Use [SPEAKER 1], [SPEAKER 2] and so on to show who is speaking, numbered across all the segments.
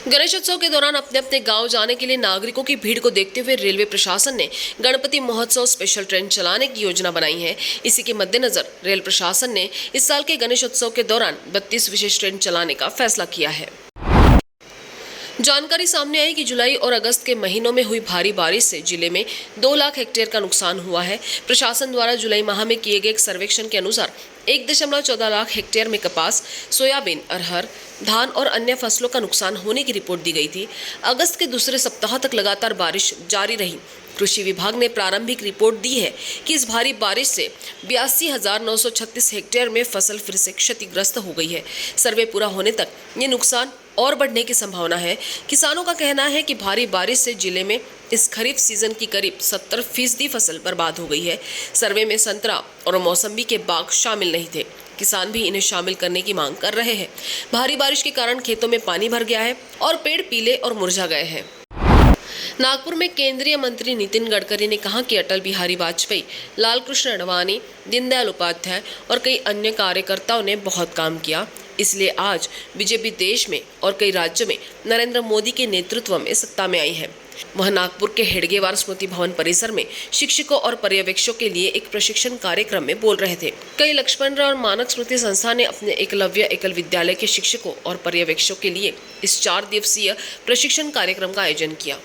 [SPEAKER 1] गणेशोत्सव के दौरान अपने अपने गांव जाने के लिए नागरिकों की भीड़ को देखते हुए रेलवे प्रशासन ने गणपति महोत्सव स्पेशल ट्रेन चलाने की योजना बनाई है। इसी के मद्देनजर रेल प्रशासन ने इस साल के गणेशोत्सव के दौरान 32 विशेष ट्रेन चलाने का फैसला किया है। जानकारी सामने आई कि जुलाई और अगस्त के महीनों में हुई भारी बारिश से जिले में 2 लाख हेक्टेयर का नुकसान हुआ है। प्रशासन द्वारा जुलाई माह में किए गए एक सर्वेक्षण के अनुसार 1.14 लाख हेक्टेयर में कपास, सोयाबीन, अरहर, धान और अन्य फसलों का नुकसान होने की रिपोर्ट दी गई थी। अगस्त के दूसरे सप्ताह तक लगातार बारिश जारी रही। कृषि विभाग ने प्रारंभिक रिपोर्ट दी है कि इस भारी बारिश से 82,936 हेक्टेयर में फसल फिर से क्षतिग्रस्त हो गई है। सर्वे पूरा होने तक ये नुकसान और बढ़ने की संभावना है। किसानों का कहना है कि भारी बारिश से जिले में इस खरीफ सीजन की करीब 70% फसल बर्बाद हो गई है। सर्वे में संतरा और मौसम्बी के बाग शामिल नहीं थे। किसान भी इन्हें शामिल करने की मांग कर रहे हैं। भारी बारिश के कारण खेतों में पानी भर गया है और पेड़ पीले और मुरझा गए हैं। नागपुर में केंद्रीय मंत्री नितिन गडकरी ने कहा कि अटल बिहारी वाजपेयी, लाल कृष्ण आडवाणी, दीनदयाल उपाध्याय और कई अन्य कार्यकर्ताओं ने बहुत काम किया। इसलिए आज बीजेपी देश में और कई राज्यों में नरेंद्र मोदी के नेतृत्व में सत्ता में आई है। वह नागपुर के हेडगेवार स्मृति भवन परिसर में शिक्षकों और पर्यवेक्षकों के लिए एक प्रशिक्षण कार्यक्रम में बोल रहे थे। कई लक्ष्मणराव और मानक स्मृति संस्था ने अपने एकलव्य एकल विद्यालय के शिक्षकों और पर्यवेक्षकों के लिए इस 4 दिवसीय प्रशिक्षण कार्यक्रम का आयोजन किया।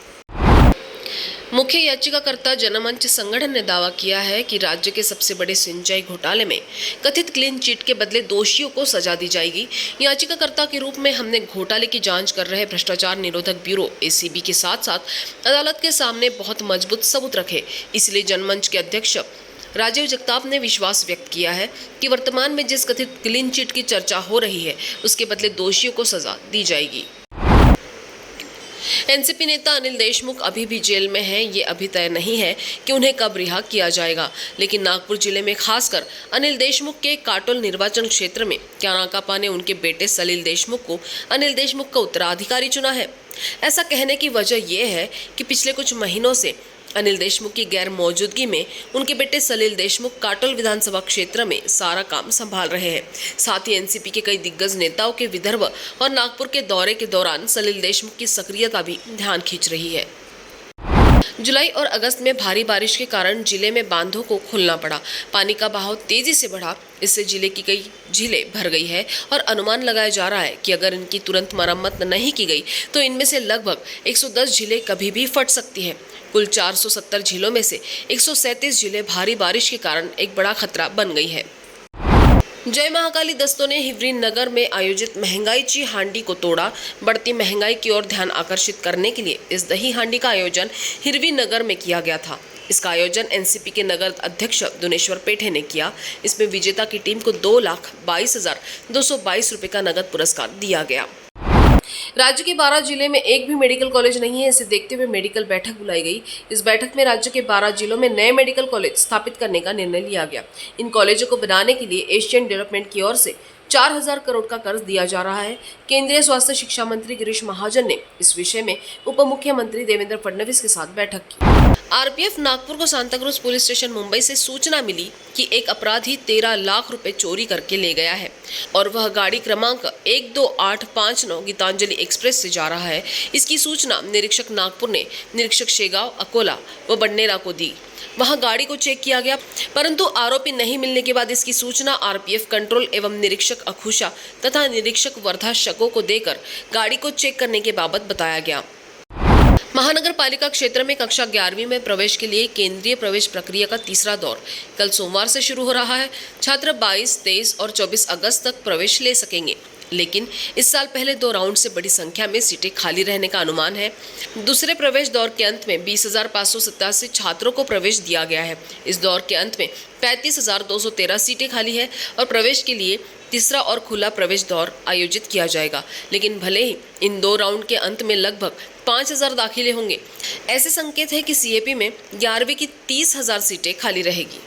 [SPEAKER 1] मुख्य याचिकाकर्ता जनमंच संगठन ने दावा किया है कि राज्य के सबसे बड़े सिंचाई घोटाले में कथित क्लीन चिट के बदले दोषियों को सजा दी जाएगी। याचिकाकर्ता के रूप में हमने घोटाले की जांच कर रहे भ्रष्टाचार निरोधक ब्यूरो (एसीबी) के साथ साथ अदालत के सामने बहुत मजबूत सबूत रखे। इसलिए जनमंच के अध्यक्ष राजीव जगताप ने विश्वास व्यक्त किया है कि वर्तमान में जिस कथित क्लीन चिट की चर्चा हो रही है उसके बदले दोषियों को सजा दी जाएगी। एनसीपी नेता अनिल देशमुख अभी भी जेल में हैं। ये अभी तय नहीं है कि उन्हें कब रिहा किया जाएगा, लेकिन नागपुर जिले में खासकर अनिल देशमुख के काटोल निर्वाचन क्षेत्र में क्यानाकापा ने उनके बेटे सलील देशमुख को अनिल देशमुख का उत्तराधिकारी चुना है। ऐसा कहने की वजह यह है कि पिछले कुछ महीनों से अनिल देशमुख की गैर मौजूदगी में उनके बेटे सलील देशमुख काटोल विधानसभा क्षेत्र में सारा काम संभाल रहे हैं। साथ ही एनसीपी के कई दिग्गज नेताओं के विदर्भ और नागपुर के दौरे के दौरान सलील देशमुख की सक्रियता भी ध्यान खींच रही है। जुलाई और अगस्त में भारी बारिश के कारण जिले में बांधों को खोलना पड़ा। पानी का बहाव तेजी से बढ़ा। इससे जिले की कई झीलें भर गई है और अनुमान लगाया जा रहा है कि अगर इनकी तुरंत मरम्मत नहीं की गई तो इनमें से लगभग 110 झीलें कभी भी फट सकती हैं। कुल 470 झीलों में से 137 झीलें भारी बारिश के कारण एक बड़ा खतरा बन गई है। जय महाकाली दस्तों ने हिवरी नगर में आयोजित महंगाईची हांडी को तोड़ा। बढ़ती महंगाई की ओर ध्यान आकर्षित करने के लिए इस दही हांडी का आयोजन हिरवी नगर में किया गया था। इसका आयोजन एनसीपी के नगर अध्यक्ष दुनेश्वर पेठे ने किया। इसमें विजेता की टीम को 2,22,222 रुपये का नगद पुरस्कार दिया गया। राज्य के 12 जिले में एक भी मेडिकल कॉलेज नहीं है। इसे देखते हुए मेडिकल बैठक बुलाई गई। इस बैठक में राज्य के 12 जिलों में नए मेडिकल कॉलेज स्थापित करने का निर्णय लिया गया। इन कॉलेजों को बनाने के लिए एशियन डेवलपमेंट की ओर से 4,000 करोड़ का कर्ज दिया जा रहा है। केंद्रीय स्वास्थ्य शिक्षा मंत्री गिरीश महाजन ने इस विषय में उप मुख्यमंत्री देवेंद्र फडणवीस के साथ बैठक की। आरपीएफ नागपुर को सांताक्रूज पुलिस स्टेशन मुंबई से सूचना मिली कि एक अपराधी 13 लाख रुपए चोरी करके ले गया है और वह गाड़ी क्रमांक 12859 गीतांजलि एक्सप्रेस से जा रहा है। इसकी सूचना निरीक्षक नागपुर ने निरीक्षक शेगांव, अकोला व बडनेरा को दी। वहां गाड़ी को चेक किया गया, परंतु आरोपी नहीं मिलने के बाद इसकी सूचना आरपीएफ कंट्रोल एवं निरीक्षक अखुशा तथा निरीक्षक वर्धा शको को देकर गाड़ी को चेक करने के बाबत बताया गया। महानगर पालिका क्षेत्र में कक्षा 11वीं में प्रवेश के लिए केंद्रीय प्रवेश प्रक्रिया का तीसरा दौर कल सोमवार से शुरू हो रहा है। छात्र 22, 23 और 24 अगस्त तक प्रवेश ले सकेंगे, लेकिन इस साल पहले 2 राउंड से बड़ी संख्या में सीटें खाली रहने का अनुमान है। दूसरे प्रवेश दौर के अंत में 20,587 छात्रों को प्रवेश दिया गया है। इस दौर के अंत में 35,213 सीटें खाली है और प्रवेश के लिए तीसरा और खुला प्रवेश दौर आयोजित किया जाएगा। लेकिन भले ही इन 2 राउंड के अंत में लगभग 5,000 दाखिले होंगे, ऐसे संकेत है कि सीएपी में 11वीं की 30,000 सीटें खाली रहेगी।